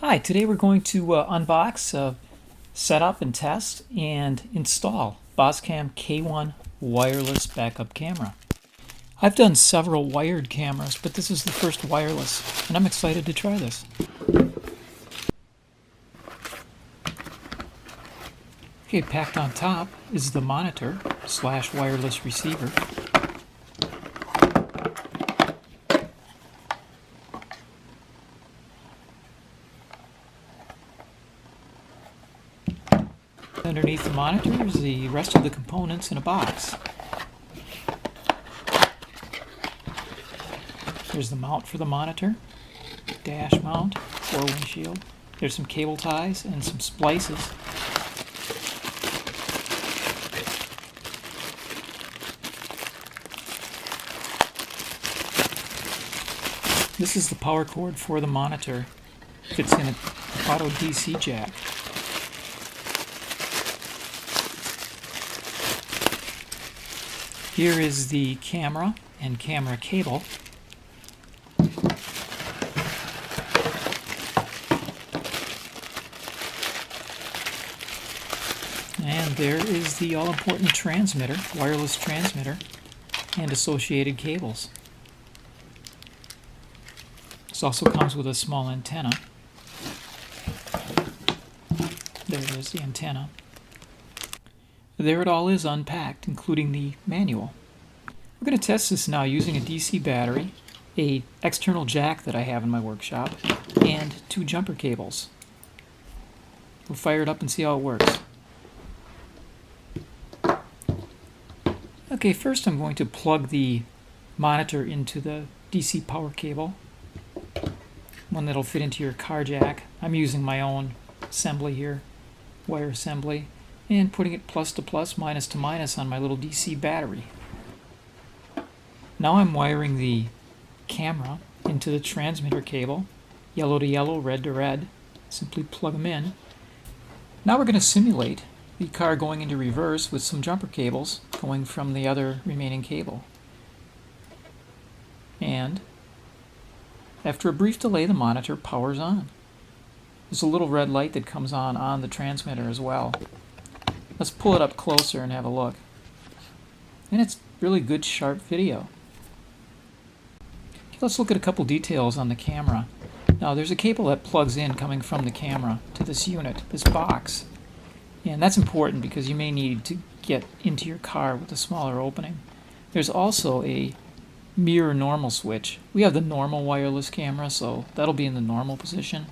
Hi, today we're going to unbox, set up and test and install Boscam K1 wireless backup camera. I've done several wired cameras, but this is the first wireless, and I'm excited to try this. Okay, packed on top is the monitor / wireless receiver. Underneath the monitor is the rest of the components in a box. There's the mount for the monitor, dash mount, or windshield. There's some cable ties and some splices. This is the power cord for the monitor. Fits in an auto DC jack. Here is the camera and camera cable. And there is the all-important transmitter, wireless transmitter, and associated cables. This also comes with a small antenna. There is the antenna. There it all is unpacked, including the manual. We're going to test this now using a DC battery, an external jack that I have in my workshop, and 2 jumper cables. We'll fire it up and see how it works. Okay, first I'm going to plug the monitor into the DC power cable, one that'll fit into your car jack. I'm using my own assembly here, wire assembly, and putting it plus to plus, minus to minus on my little DC battery. Now I'm wiring the camera into the transmitter cable, yellow to yellow, red to red. Simply plug them in. Now we're going to simulate the car going into reverse with some jumper cables going from the other remaining cable. And after a brief delay, the monitor powers on. There's a little red light that comes on the transmitter as well. Let's pull it up closer and have a look. And it's really good, sharp video. Let's look at a couple details on the camera. Now there's a cable that plugs in coming from the camera to this unit, this box. And that's important because you may need to get into your car with a smaller opening. There's also a mirror normal switch. We have the normal wireless camera, so that'll be in the normal position.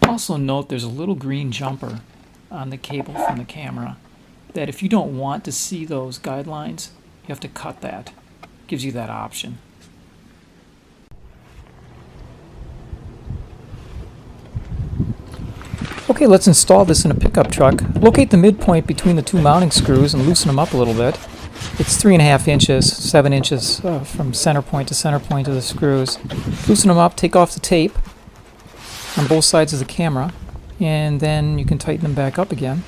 Also note there's a little green jumper on the cable from the camera that if you don't want to see those guidelines, you have to cut that. It gives you that option. Okay, let's install this in a pickup truck. Locate the midpoint between the 2 mounting screws and loosen them up a little bit. It's 3.5 inches, 7 inches from center point to center point of the screws. Loosen them up, take off the tape on both sides of the camera, and then you can tighten them back up again.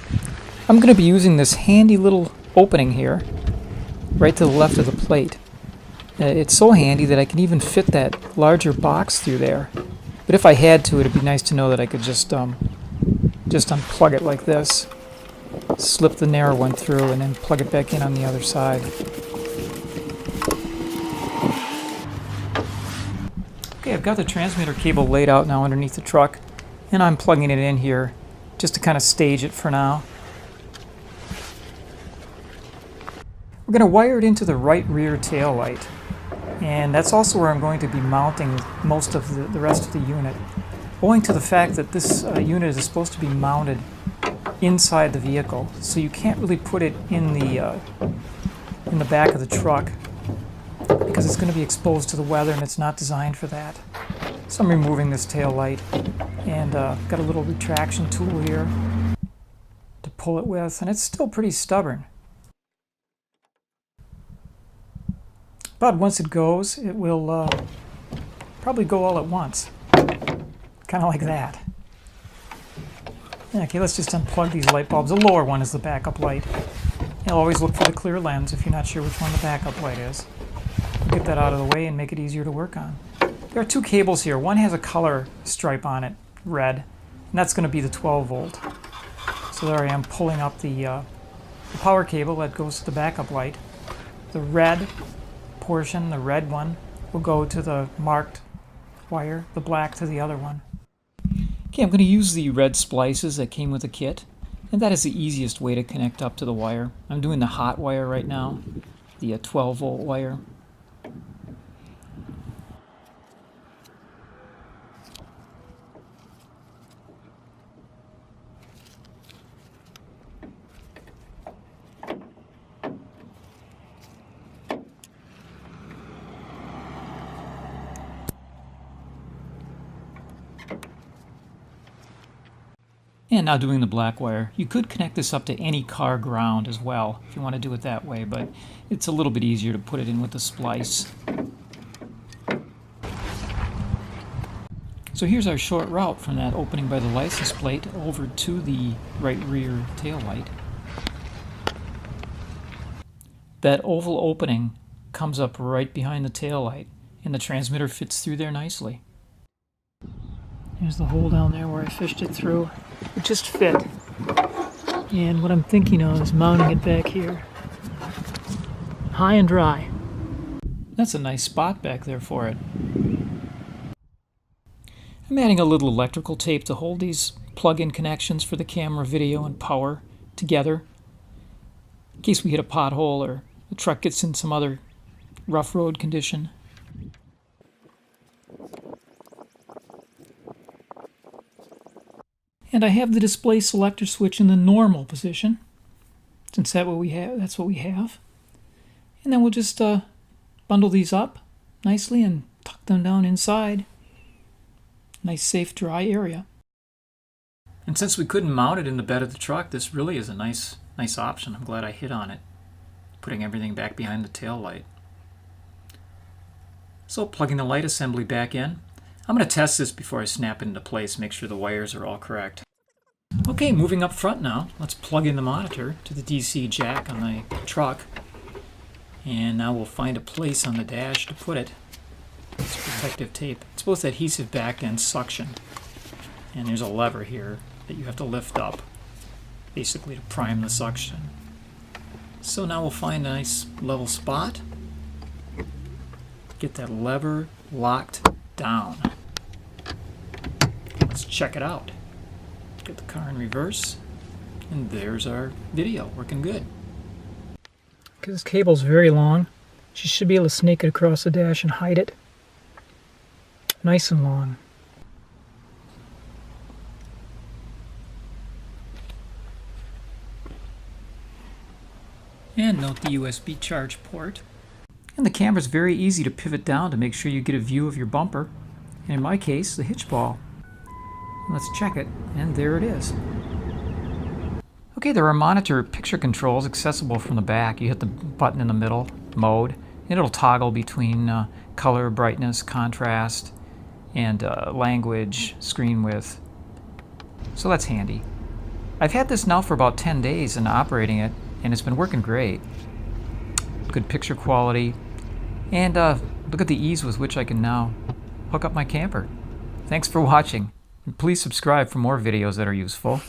I'm going to be using this handy little opening here, right to the left of the plate. It's so handy that I can even fit that larger box through there. But if I had to, it'd be nice to know that I could just unplug it like this, slip the narrow one through, and then plug it back in on the other side. Okay, I've got the transmitter cable laid out now underneath the truck, and I'm plugging it in here just to kind of stage it for now. We're going to wire it into the right rear tail light, and that's also where I'm going to be mounting most of the rest of the unit. Owing to the fact that this unit is supposed to be mounted inside the vehicle, so you can't really put it in the back of the truck because it's going to be exposed to the weather and it's not designed for that. So I'm removing this tail light and got a little retraction tool here to pull it with, and it's still pretty stubborn. But once it goes, it will probably go all at once. Kind of like that. Okay, let's just unplug these light bulbs. The lower one is the backup light. You'll always look for the clear lens if you're not sure which one the backup light is. Get that out of the way and make it easier to work on. There are two cables here. One has a color stripe on it, red, and that's going to be the 12 volt. So there I am pulling up the power cable that goes to the backup light. The red portion, the red one, will go to the marked wire, the black to the other one. Okay, I'm going to use the red splices that came with the kit, and that is the easiest way to connect up to the wire. I'm doing the hot wire right now, the 12 volt wire. And now doing the black wire. You could connect this up to any car ground as well, if you want to do it that way, but it's a little bit easier to put it in with the splice. So here's our short route from that opening by the license plate over to the right rear tail light. That oval opening comes up right behind the tail light, and the transmitter fits through there nicely. There's the hole down there where I fished it through. It just fit. And what I'm thinking of is mounting it back here. High and dry. That's a nice spot back there for it. I'm adding a little electrical tape to hold these plug-in connections for the camera, video, and power together in case we hit a pothole or the truck gets in some other rough road condition. And I have the display selector switch in the normal position, since that's what we have. And then we'll just bundle these up nicely and tuck them down inside. Nice, safe, dry area. And since we couldn't mount it in the bed of the truck, this really is a nice option. I'm glad I hit on it, putting everything back behind the tail light. So plugging the light assembly back in. I'm going to test this before I snap it into place, make sure the wires are all correct. Okay, moving up front now, let's plug in the monitor to the DC jack on the truck. And now we'll find a place on the dash to put it. It's protective tape. It's both adhesive backed and suction. And there's a lever here that you have to lift up, basically to prime the suction. So now we'll find a nice level spot. Get that lever locked down. Let's check it out. Get the car in reverse, and there's our video working good. Because this cable's very long, you should be able to snake it across the dash and hide it. Nice and long. And note the USB charge port. And the camera's very easy to pivot down to make sure you get a view of your bumper. And in my case, the hitch ball. Let's check it, and there it is. Okay, there are monitor picture controls accessible from the back. You hit the button in the middle, mode, and it'll toggle between color, brightness, contrast, and language, screen width. So that's handy. I've had this now for about 10 days and operating it, and it's been working great. Good picture quality, and look at the ease with which I can now hook up my camper. Thanks for watching, and please subscribe for more videos that are useful.